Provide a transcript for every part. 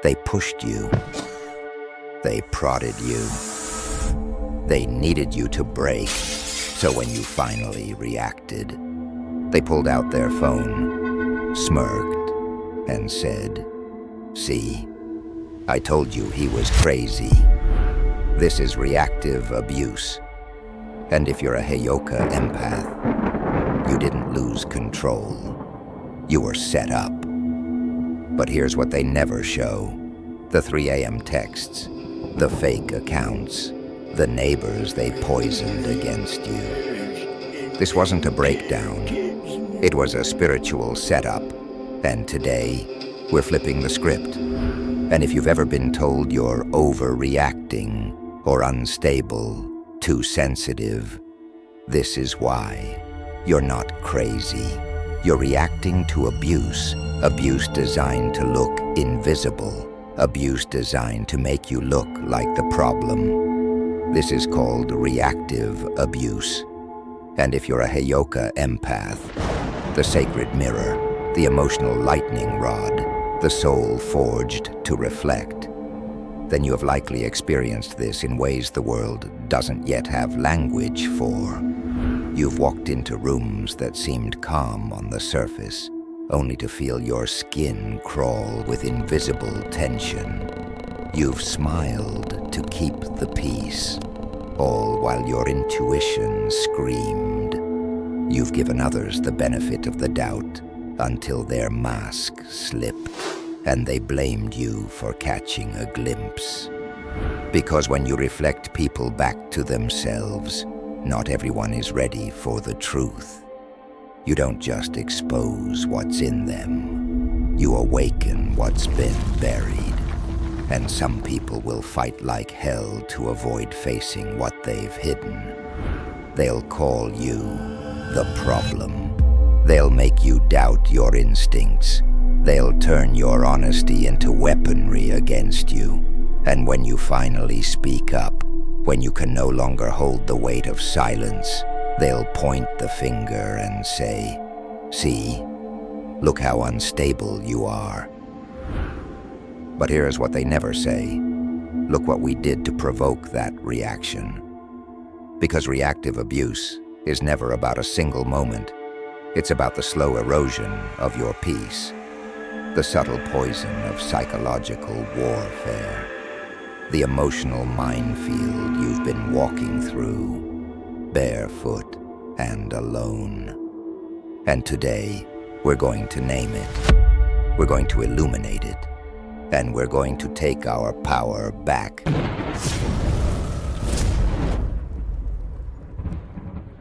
They pushed you. They prodded you. They needed you to break, so when you finally reacted, they pulled out their phone, smirked, and said, "See, I told you he was crazy." This is reactive abuse. And if you're a Heyoka empath, you didn't lose control. You were set up. But here's what they never show. The 3 a.m. texts, the fake accounts, the neighbors they poisoned against you. This wasn't a breakdown. It was a spiritual setup. And today, we're flipping the script. And if you've ever been told you're overreacting or unstable, too sensitive, this is why. You're not crazy. You're reacting to abuse. Abuse designed to look invisible. Abuse designed to make you look like the problem. This is called reactive abuse. And if you're a Heyoka empath, the sacred mirror, the emotional lightning rod, the soul forged to reflect, then you have likely experienced this in ways the world doesn't yet have language for. You've walked into rooms that seemed calm on the surface, only to feel your skin crawl with invisible tension. You've smiled to keep the peace, all while your intuition screamed. You've given others the benefit of the doubt until their mask slipped, and they blamed you for catching a glimpse. Because when you reflect people back to themselves, not everyone is ready for the truth. You don't just expose what's in them. You awaken what's been buried. And some people will fight like hell to avoid facing what they've hidden. They'll call you the problem. They'll make you doubt your instincts. They'll turn your honesty into weaponry against you. And when you finally speak up, when you can no longer hold the weight of silence, they'll point the finger and say, "See, look how unstable you are." But here's what they never say. Look what we did to provoke that reaction. Because reactive abuse is never about a single moment. It's about the slow erosion of your peace, the subtle poison of psychological warfare, the emotional minefield you've been walking through, barefoot and alone. And today, we're going to name it. We're going to illuminate it. And we're going to take our power back.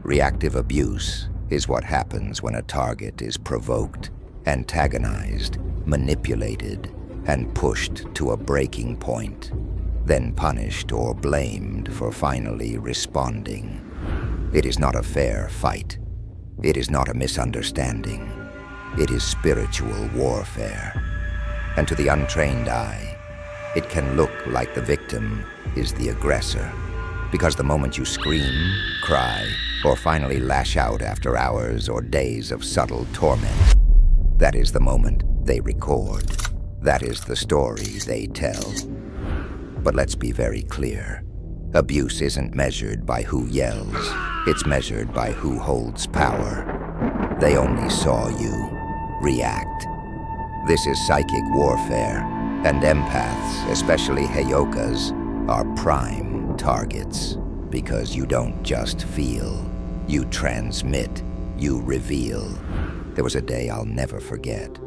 Reactive abuse is what happens when a target is provoked, antagonized, manipulated, and pushed to a breaking point, then punished or blamed for finally responding. It is not a fair fight. It is not a misunderstanding. It is spiritual warfare. And to the untrained eye, it can look like the victim is the aggressor, because the moment you scream, cry, or finally lash out after hours or days of subtle torment, that is the moment they record. That is the story they tell. But let's be very clear. Abuse isn't measured by who yells. It's measured by who holds power. They only saw you react. This is psychic warfare, and empaths, especially Heyokas, are prime targets. Because you don't just feel, you transmit, you reveal. There was a day I'll never forget.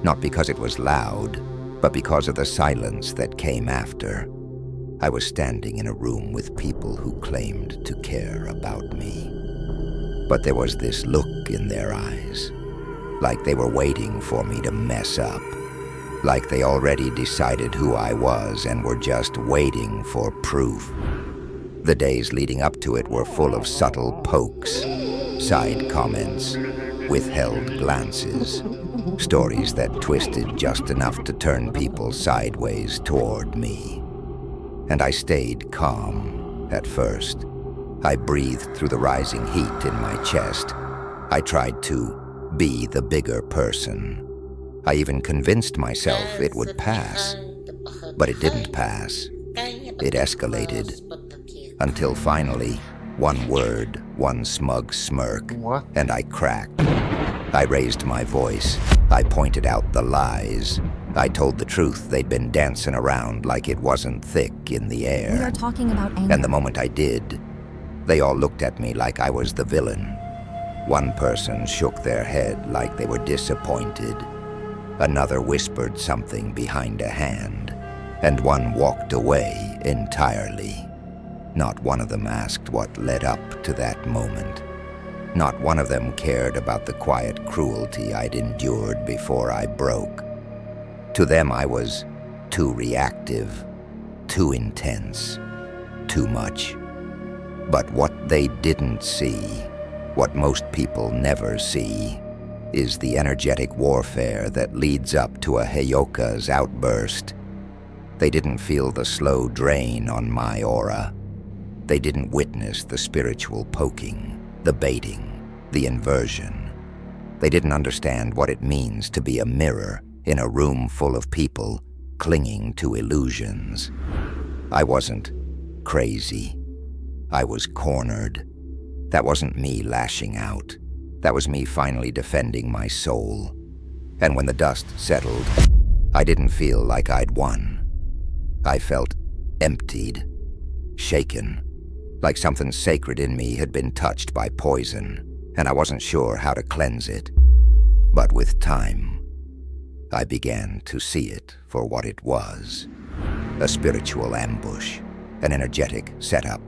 Not because it was loud, but because of the silence that came after. I was standing in a room with people who claimed to care about me. But there was this look in their eyes, like they were waiting for me to mess up. Like they already decided who I was and were just waiting for proof. The days leading up to it were full of subtle pokes, side comments, withheld glances, stories that twisted just enough to turn people sideways toward me. And I stayed calm at first. I breathed through the rising heat in my chest. I tried to be the bigger person. I even convinced myself it would pass. But it didn't pass. It escalated. Until finally, one word, one smug smirk, and I cracked. I raised my voice. I pointed out the lies. I told the truth they'd been dancing around like it wasn't thick in the air. We are talking about anger. And the moment I did, they all looked at me like I was the villain. One person shook their head like they were disappointed. Another whispered something behind a hand. And one walked away entirely. Not one of them asked what led up to that moment. Not one of them cared about the quiet cruelty I'd endured before I broke. To them, I was too reactive, too intense, too much. But what they didn't see, what most people never see, is the energetic warfare that leads up to a Heyoka's outburst. They didn't feel the slow drain on my aura. They didn't witness the spiritual poking, the baiting, the inversion. They didn't understand what it means to be a mirror in a room full of people clinging to illusions. I wasn't crazy. I was cornered. That wasn't me lashing out. That was me finally defending my soul. And when the dust settled, I didn't feel like I'd won. I felt emptied, shaken, like something sacred in me had been touched by poison, and I wasn't sure how to cleanse it. But with time, I began to see it for what it was. A spiritual ambush, an energetic setup,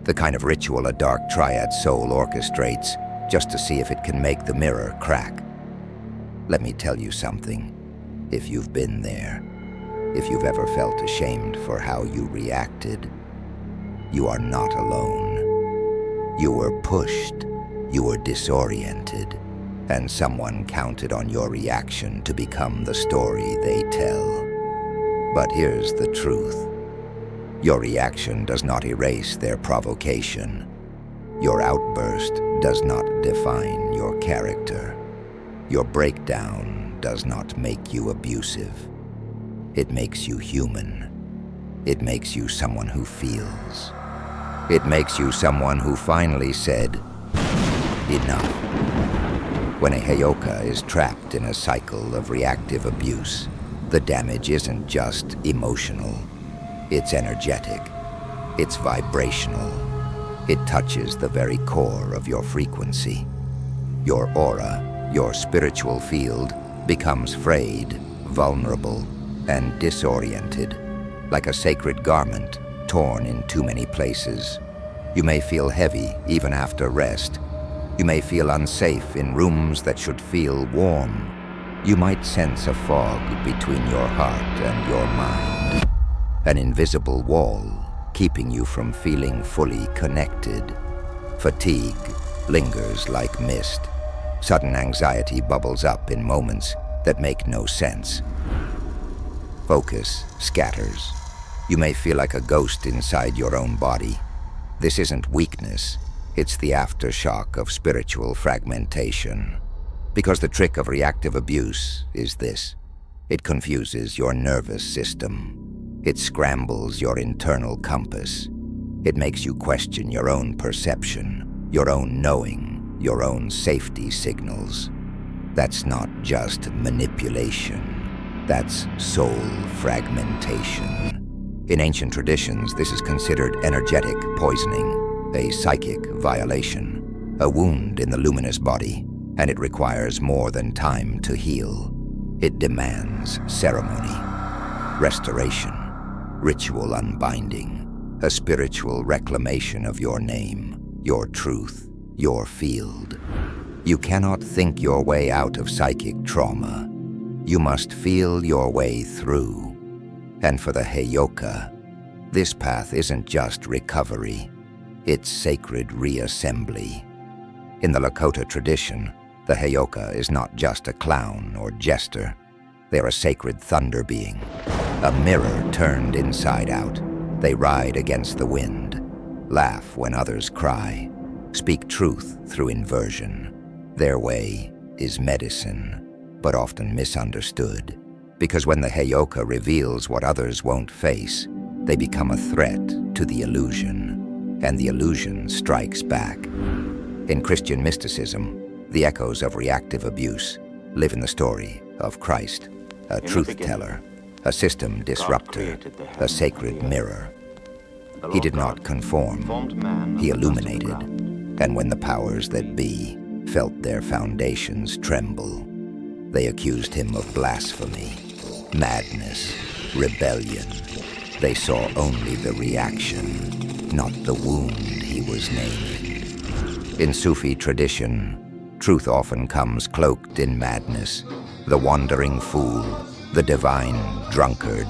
the kind of ritual a Dark Triad soul orchestrates just to see if it can make the mirror crack. Let me tell you something, if you've been there, if you've ever felt ashamed for how you reacted, you are not alone. You were pushed, you were disoriented, and someone counted on your reaction to become the story they tell. But here's the truth. Your reaction does not erase their provocation. Your outburst does not define your character. Your breakdown does not make you abusive. It makes you human. It makes you someone who feels. It makes you someone who finally said, enough. When a Heyoka is trapped in a cycle of reactive abuse, the damage isn't just emotional. It's energetic. It's vibrational. It touches the very core of your frequency. Your aura, your spiritual field, becomes frayed, vulnerable, and disoriented, like a sacred garment torn in too many places. You may feel heavy even after rest. You may feel unsafe in rooms that should feel warm. You might sense a fog between your heart and your mind, an invisible wall keeping you from feeling fully connected. Fatigue lingers like mist. Sudden anxiety bubbles up in moments that make no sense. Focus scatters. You may feel like a ghost inside your own body. This isn't weakness. It's the aftershock of spiritual fragmentation. Because the trick of reactive abuse is this. It confuses your nervous system. It scrambles your internal compass. It makes you question your own perception, your own knowing, your own safety signals. That's not just manipulation. That's soul fragmentation. In ancient traditions, this is considered energetic poisoning, a psychic violation, a wound in the luminous body, and it requires more than time to heal. It demands ceremony, restoration, ritual unbinding, a spiritual reclamation of your name, your truth, your field. You cannot think your way out of psychic trauma. You must feel your way through. And for the Heyoka, this path isn't just recovery, it's sacred reassembly. In the Lakota tradition, the Heyoka is not just a clown or jester. They're a sacred thunder being, a mirror turned inside out. They ride against the wind, laugh when others cry, speak truth through inversion. Their way is medicine, but often misunderstood. Because when the Heyoka reveals what others won't face, they become a threat to the illusion, and the illusion strikes back. In Christian mysticism, the echoes of reactive abuse live in the story of Christ, a truth teller, a system disruptor, a sacred mirror. He did not conform, he illuminated, and when the powers that be felt their foundations tremble, they accused him of blasphemy, madness, rebellion. They saw only the reaction, not the wound he was naming. In Sufi tradition, truth often comes cloaked in madness. The wandering fool, the divine drunkard,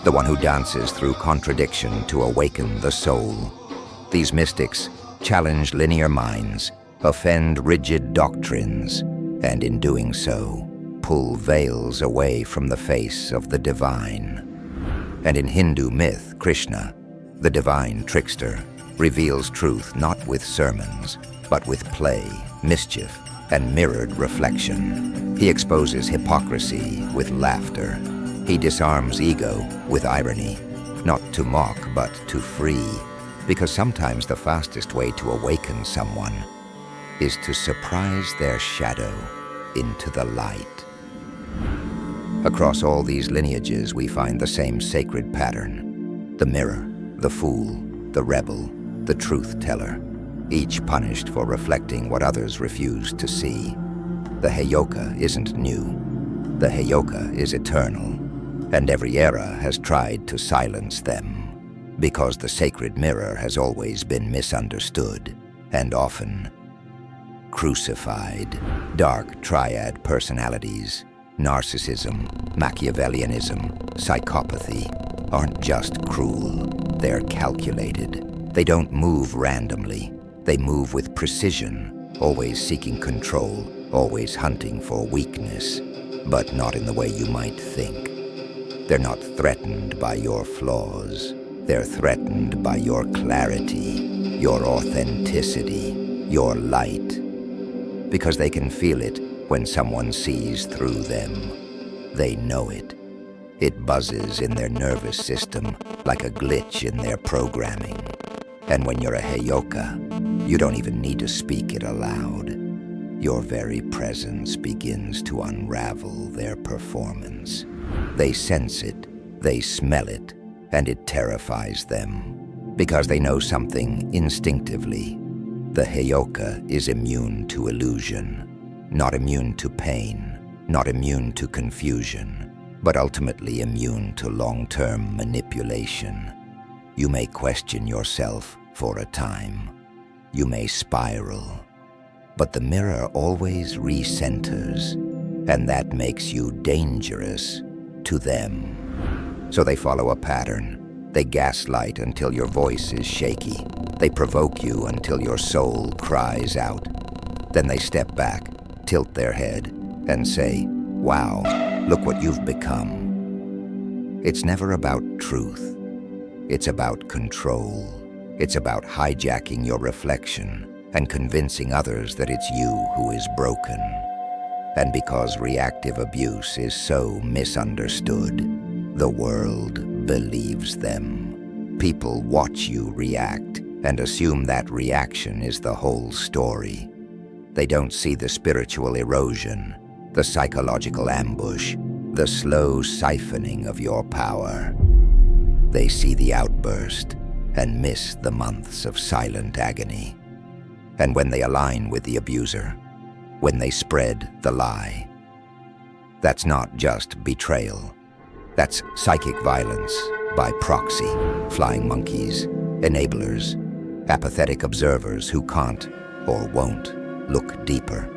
the one who dances through contradiction to awaken the soul. These mystics challenge linear minds, offend rigid doctrines, and in doing so, pull veils away from the face of the divine. And in Hindu myth, Krishna, the divine trickster, reveals truth not with sermons, but with play, mischief, and mirrored reflection. He exposes hypocrisy with laughter. He disarms ego with irony, not to mock, but to free, because sometimes the fastest way to awaken someone is to surprise their shadow into the light. Across all these lineages, we find the same sacred pattern: the mirror, the fool, the rebel, the truth teller, each punished for reflecting what others refuse to see. The Heyoka isn't new. The Heyoka is eternal, and every era has tried to silence them, because the sacred mirror has always been misunderstood and often crucified. Dark Triad personalities, narcissism, Machiavellianism, psychopathy, aren't just cruel, they're calculated. They don't move randomly, they move with precision, always seeking control, always hunting for weakness, but not in the way you might think. They're not threatened by your flaws, they're threatened by your clarity, your authenticity, your light, because they can feel it when someone sees through them. They know it. It buzzes in their nervous system like a glitch in their programming. And when you're a Heyoka, you don't even need to speak it aloud. Your very presence begins to unravel their performance. They sense it, they smell it, and it terrifies them, because they know something instinctively. The Heyoka is immune to illusion, not immune to pain, not immune to confusion, but ultimately immune to long-term manipulation. You may question yourself for a time. You may spiral, but the mirror always recenters, and that makes you dangerous to them. So they follow a pattern. They gaslight until your voice is shaky. They provoke you until your soul cries out. Then they step back, tilt their head, and say, "Wow, look what you've become." It's never about truth. It's about control. It's about hijacking your reflection and convincing others that it's you who is broken. And because reactive abuse is so misunderstood, the world believes them. People watch you react and assume that reaction is the whole story. They don't see the spiritual erosion, the psychological ambush, the slow siphoning of your power. They see the outburst and miss the months of silent agony. And when they align with the abuser, when they spread the lie, that's not just betrayal. That's psychic violence by proxy, flying monkeys, enablers, apathetic observers who can't or won't look deeper.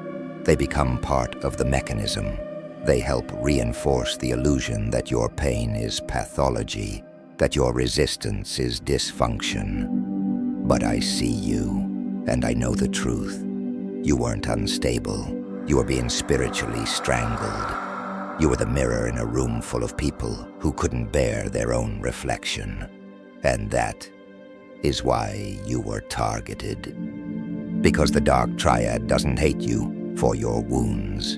They become part of the mechanism. They help reinforce the illusion that your pain is pathology, that your resistance is dysfunction. But I see you, and I know the truth. You weren't unstable. You were being spiritually strangled. You were the mirror in a room full of people who couldn't bear their own reflection. And that is why you were targeted. Because the Dark Triad doesn't hate you for your wounds.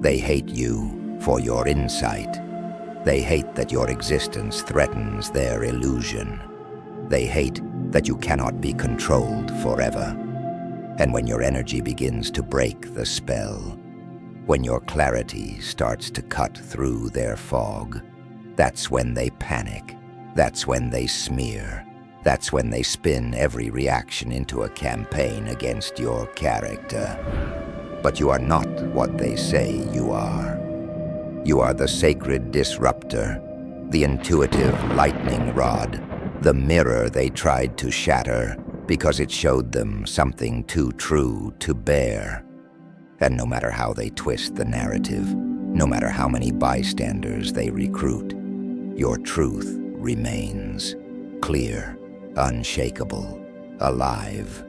They hate you for your insight, They hate that your existence threatens their illusion. They hate that you cannot be controlled forever. And when your energy begins to break the spell, when your clarity starts to cut through their fog, that's when they panic. That's when they smear. That's when they spin every reaction into a campaign against your character. But you are not what they say you are. You are the sacred disruptor, the intuitive lightning rod, the mirror they tried to shatter because it showed them something too true to bear. And no matter how they twist the narrative, no matter how many bystanders they recruit, your truth remains clear, unshakable, alive.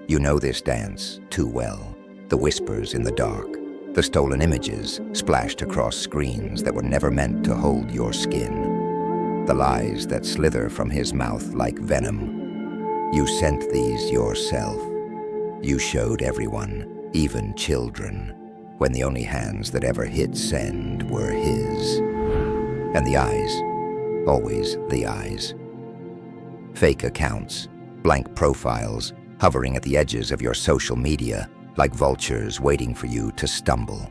You know this dance too well. The whispers in the dark, the stolen images splashed across screens that were never meant to hold your skin, the lies that slither from his mouth like venom. You sent these yourself. You showed everyone, even children, when the only hands that ever hit send were his. And the eyes, always the eyes. Fake accounts, blank profiles, hovering at the edges of your social media, like vultures waiting for you to stumble.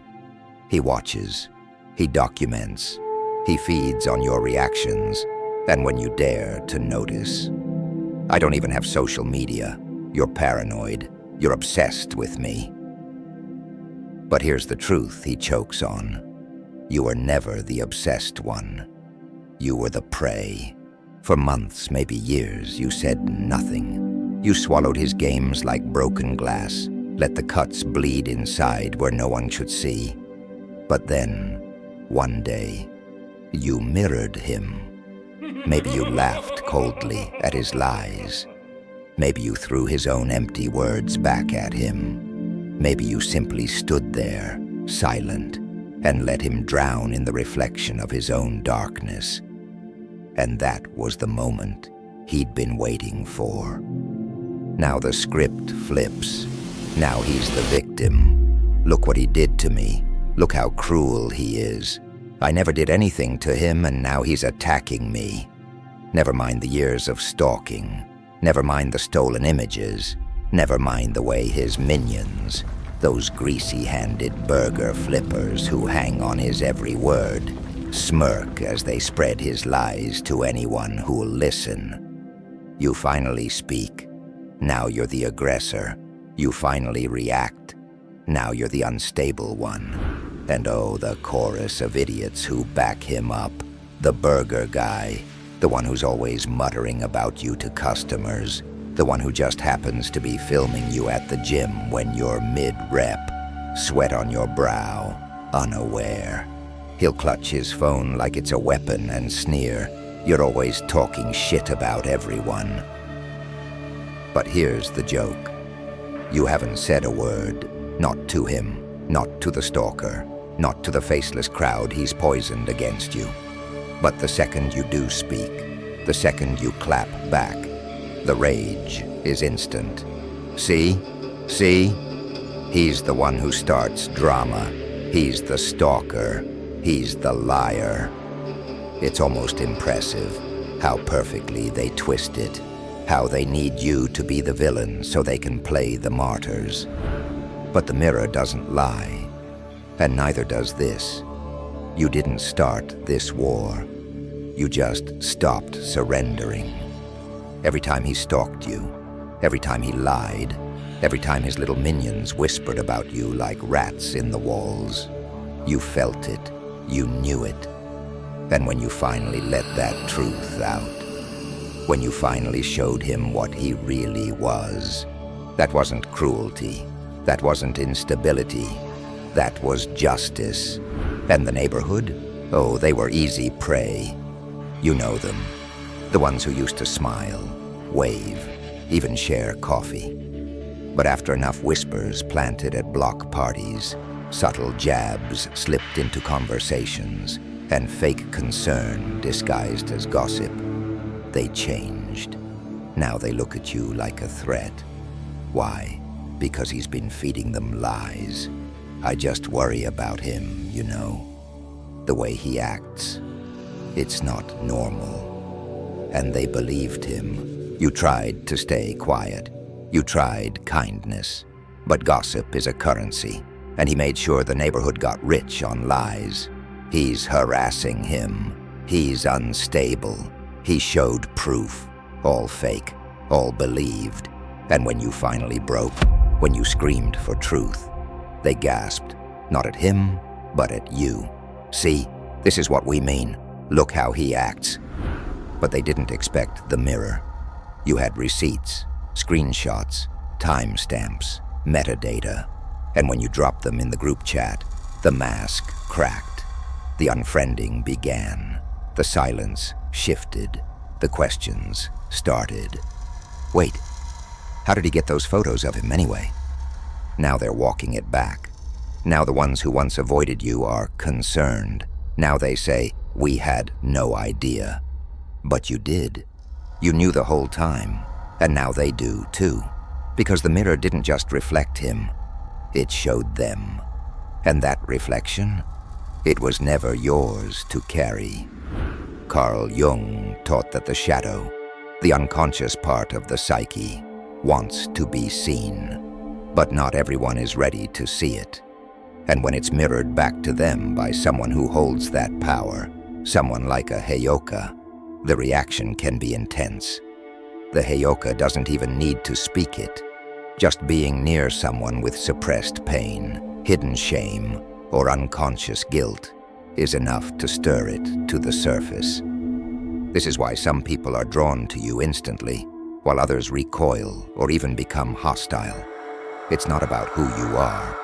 He watches, he documents, he feeds on your reactions, and when you dare to notice. I don't even have social media. You're paranoid. You're obsessed with me. But here's the truth he chokes on. You were never the obsessed one. You were the prey. For months, maybe years, you said nothing. You swallowed his games like broken glass, let the cuts bleed inside where no one should see. But then, one day, you mirrored him. Maybe you laughed coldly at his lies. Maybe you threw his own empty words back at him. Maybe you simply stood there, silent, and let him drown in the reflection of his own darkness. And that was the moment he'd been waiting for. Now the script flips. Now he's the victim. Look what he did to me. Look how cruel he is. I never did anything to him, and now he's attacking me. Never mind the years of stalking. Never mind the stolen images. Never mind the way his minions, those greasy-handed burger flippers who hang on his every word, smirk as they spread his lies to anyone who'll listen. You finally speak. Now you're the aggressor. You finally react. Now you're the unstable one. And oh, the chorus of idiots who back him up. The burger guy, the one who's always muttering about you to customers, the one who just happens to be filming you at the gym when you're mid-rep, sweat on your brow, unaware. He'll clutch his phone like it's a weapon and sneer, "You're always talking shit about everyone." But here's the joke. You haven't said a word, not to him, not to the stalker, not to the faceless crowd he's poisoned against you. But the second you do speak, the second you clap back, the rage is instant. See? See? He's the one who starts drama. He's the stalker. He's the liar. It's almost impressive how perfectly they twist it, how they need you to be the villain so they can play the martyrs. But the mirror doesn't lie, and neither does this. You didn't start this war. You just stopped surrendering. Every time he stalked you, every time he lied, every time his little minions whispered about you like rats in the walls, you felt it, you knew it. And when you finally let that truth out, when you finally showed him what he really was, that wasn't cruelty, that wasn't instability, that was justice. And the neighborhood? Oh, they were easy prey. You know them. The ones who used to smile, wave, even share coffee. But after enough whispers planted at block parties, subtle jabs slipped into conversations, and fake concern disguised as gossip, they changed. Now they look at you like a threat. Why? Because he's been feeding them lies. I just worry about him, you know. the way he acts. It's not normal. And they believed him. You tried to stay quiet. You tried kindness. But gossip is a currency, and he made sure the neighborhood got rich on lies. He's harassing him. He's unstable. He showed proof. All fake, all believed. And when you finally broke, when you screamed for truth, they gasped, not at him, but at you. See, this is what we mean. Look how he acts. But they didn't expect the mirror. You had receipts, screenshots, timestamps, metadata, and when you dropped them in the group chat, the mask cracked. The unfriending began. The silence shifted. The questions started. Wait, how did he get those photos of him anyway? Now they're walking it back. Now the ones who once avoided you are concerned. Now they say, we had no idea. But you did. You knew the whole time, and now they do too. Because the mirror didn't just reflect him, it showed them. And that reflection, it was never yours to carry. Carl Jung taught that the shadow, the unconscious part of the psyche, wants to be seen. But not everyone is ready to see it. And when it's mirrored back to them by someone who holds that power, someone like a Heyoka, the reaction can be intense. The Heyoka doesn't even need to speak it. Just being near someone with suppressed pain, hidden shame, or unconscious guilt is enough to stir it to the surface. This is why some people are drawn to you instantly, while others recoil or even become hostile. It's not about who you are.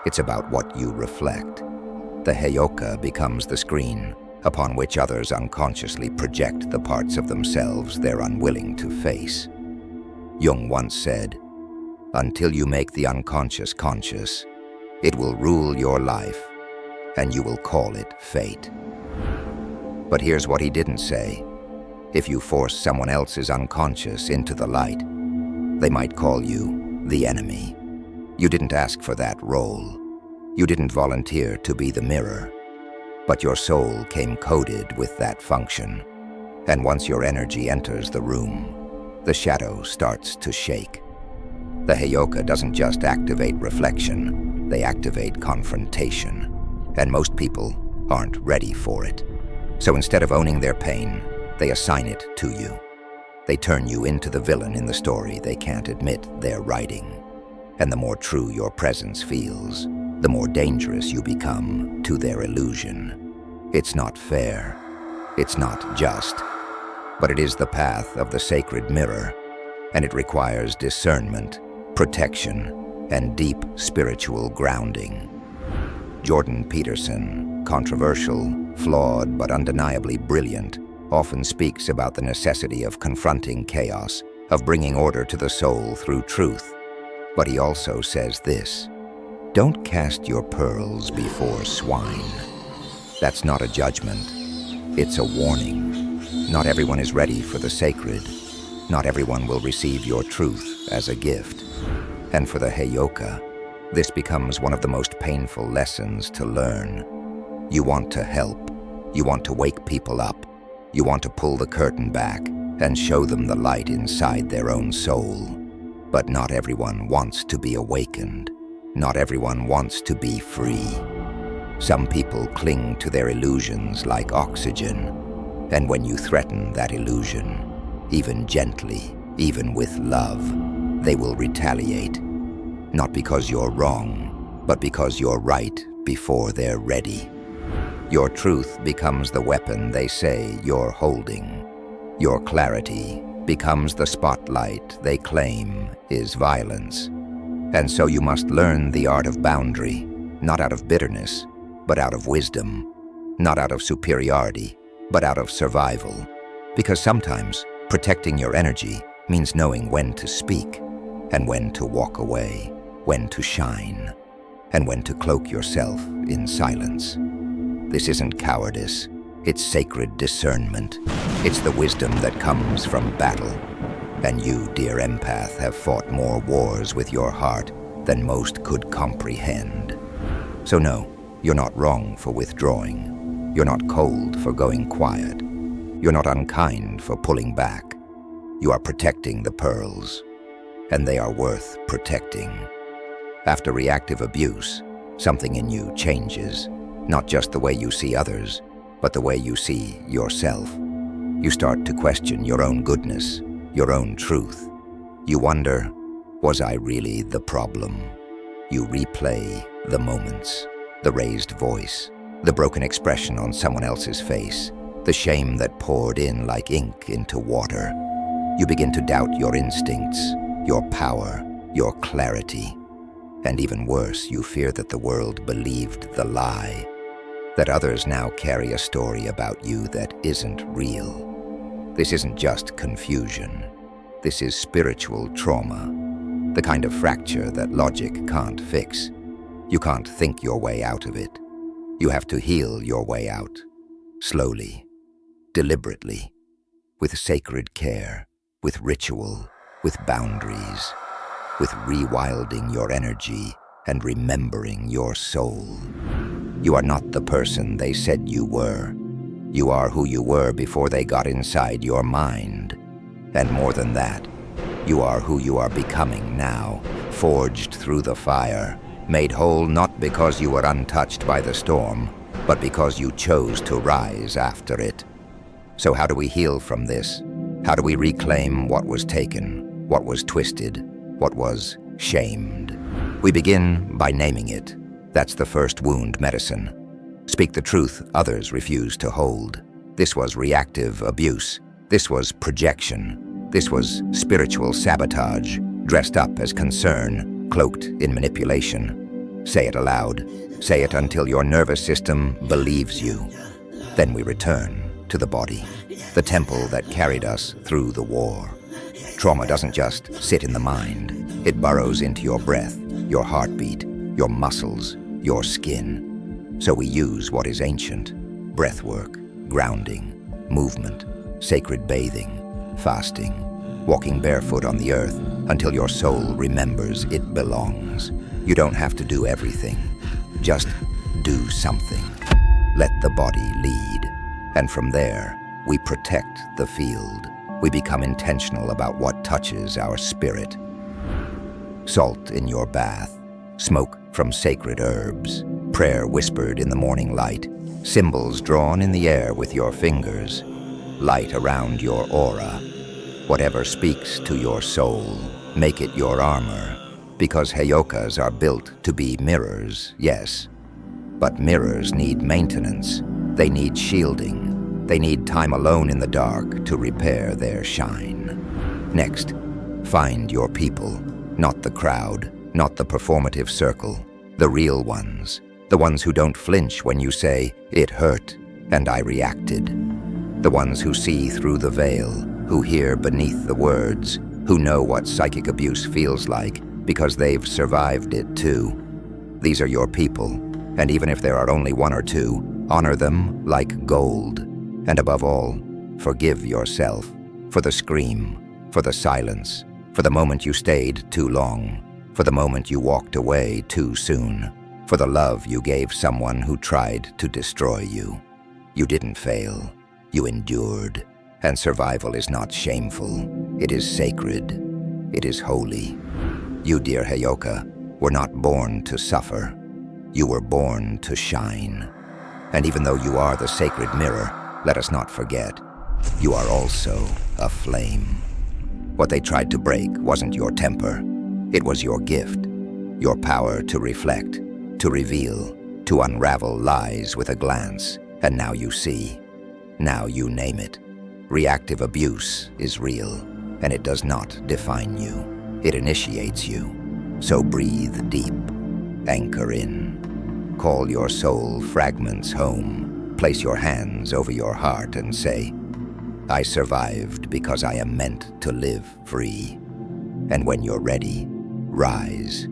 It's about what you reflect. The Heyoka becomes the screen upon which others unconsciously project the parts of themselves they're unwilling to face. Jung once said, "Until you make the unconscious conscious, it will rule your life, and you will call it fate." But here's what he didn't say. If you force someone else's unconscious into the light, they might call you the enemy. You didn't ask for that role. You didn't volunteer to be the mirror. But your soul came coded with that function. And once your energy enters the room, the shadow starts to shake. The Heyoka doesn't just activate reflection, they activate confrontation. And most people aren't ready for it. So instead of owning their pain, they assign it to you. They turn you into the villain in the story they can't admit they're writing. And the more true your presence feels, the more dangerous you become to their illusion. It's not fair. It's not just. But it is the path of the sacred mirror, and it requires discernment, protection, and deep spiritual grounding. Jordan Peterson, controversial, flawed, but undeniably brilliant, often speaks about the necessity of confronting chaos, of bringing order to the soul through truth. But he also says this: don't cast your pearls before swine. That's not a judgment. It's a warning. Not everyone is ready for the sacred. Not everyone will receive your truth as a gift. And for the Heyoka, this becomes one of the most painful lessons to learn. You want to help. You want to wake people up. You want to pull the curtain back and show them the light inside their own soul. But not everyone wants to be awakened. Not everyone wants to be free. Some people cling to their illusions like oxygen, and when you threaten that illusion, even gently, even with love, they will retaliate. Not because you're wrong, but because you're right before they're ready. Your truth becomes the weapon they say you're holding. Your clarity becomes the spotlight they claim is violence. And so you must learn the art of boundary, not out of bitterness, but out of wisdom. Not out of superiority, but out of survival. Because sometimes protecting your energy means knowing when to speak, and when to walk away, when to shine, and when to cloak yourself in silence. This isn't cowardice, it's sacred discernment. It's the wisdom that comes from battle. And you, dear empath, have fought more wars with your heart than most could comprehend. So no, you're not wrong for withdrawing. You're not cold for going quiet. You're not unkind for pulling back. You are protecting the pearls, and they are worth protecting. After reactive abuse, something in you changes, not just the way you see others, but the way you see yourself. You start to question your own goodness, your own truth. You wonder, was I really the problem? You replay the moments, the raised voice, the broken expression on someone else's face, the shame that poured in like ink into water. You begin to doubt your instincts, your power, your clarity. And even worse, you fear that the world believed the lie, that others now carry a story about you that isn't real. This isn't just confusion. This is spiritual trauma, the kind of fracture that logic can't fix. You can't think your way out of it. You have to heal your way out, slowly, deliberately, with sacred care, with ritual, with boundaries, with rewilding your energy and remembering your soul. You are not the person they said you were. You are who you were before they got inside your mind. And more than that, you are who you are becoming now, forged through the fire, made whole not because you were untouched by the storm, but because you chose to rise after it. So how do we heal from this? How do we reclaim what was taken, what was twisted, what was shamed? We begin by naming it. That's the first wound medicine. Speak the truth others refuse to hold. This was reactive abuse. This was projection. This was spiritual sabotage, dressed up as concern, cloaked in manipulation. Say it aloud. Say it until your nervous system believes you. Then we return to the body, the temple that carried us through the war. Trauma doesn't just sit in the mind. It burrows into your breath, your heartbeat, your muscles, your skin. So we use what is ancient: breathwork, grounding, movement, sacred bathing, fasting, walking barefoot on the earth until your soul remembers it belongs. You don't have to do everything. Just do something. Let the body lead. And from there, we protect the field. We become intentional about what touches our spirit. Salt in your bath, smoke from sacred herbs, prayer whispered in the morning light, symbols drawn in the air with your fingers, light around your aura. Whatever speaks to your soul, make it your armor, because Heyokas are built to be mirrors, yes. But mirrors need maintenance. They need shielding. They need time alone in the dark to repair their shine. Next, find your people, not the crowd, not the performative circle, the real ones, the ones who don't flinch when you say, "It hurt, and I reacted." The ones who see through the veil, who hear beneath the words, who know what psychic abuse feels like because they've survived it too. These are your people, and even if there are only one or two, honor them like gold. And above all, forgive yourself for the scream, for the silence, for the moment you stayed too long, for the moment you walked away too soon, for the love you gave someone who tried to destroy you. You didn't fail. You endured. And survival is not shameful. It is sacred. It is holy. You, dear Heyoka, were not born to suffer. You were born to shine. And even though you are the sacred mirror, let us not forget, you are also a flame. What they tried to break wasn't your temper. It was your gift, your power to reflect, to reveal, to unravel lies with a glance. And now you see. Now you name it. Reactive abuse is real, and it does not define you. It initiates you. So breathe deep. Anchor in. Call your soul fragments home. Place your hands over your heart and say, "I survived because I am meant to live free." And when you're ready, rise.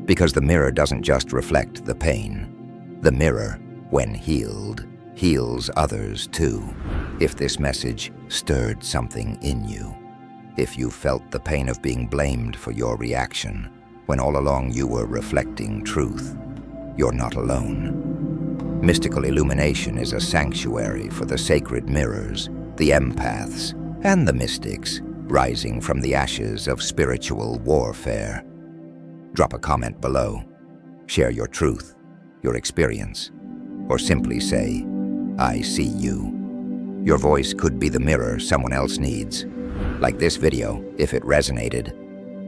Because the mirror doesn't just reflect the pain. The mirror, when healed, heals others too. If this message stirred something in you, if you felt the pain of being blamed for your reaction, when all along you were reflecting truth, you're not alone. Mystical illumination is a sanctuary for the sacred mirrors, the empaths, and the mystics rising from the ashes of spiritual warfare. Drop a comment below. Share your truth, your experience, or simply say, "I see you." Your voice could be the mirror someone else needs. Like this video if it resonated.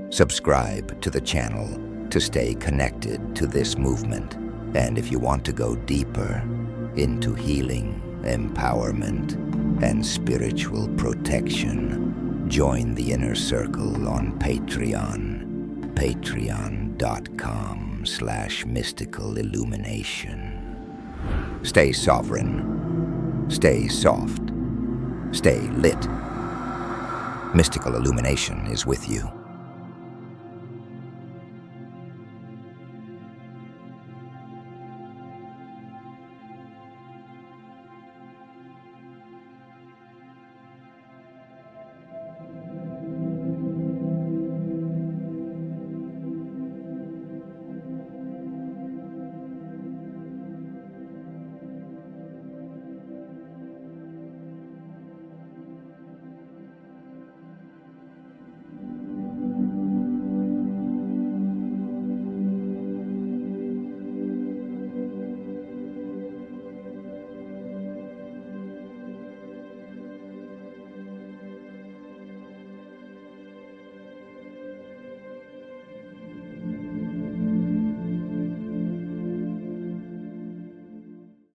Subscribe to the channel to stay connected to this movement. And if you want to go deeper into healing, empowerment, and spiritual protection, join the inner circle on Patreon, patreon.com/mystical illumination. Stay sovereign, stay soft, stay lit. Mystical illumination is with you.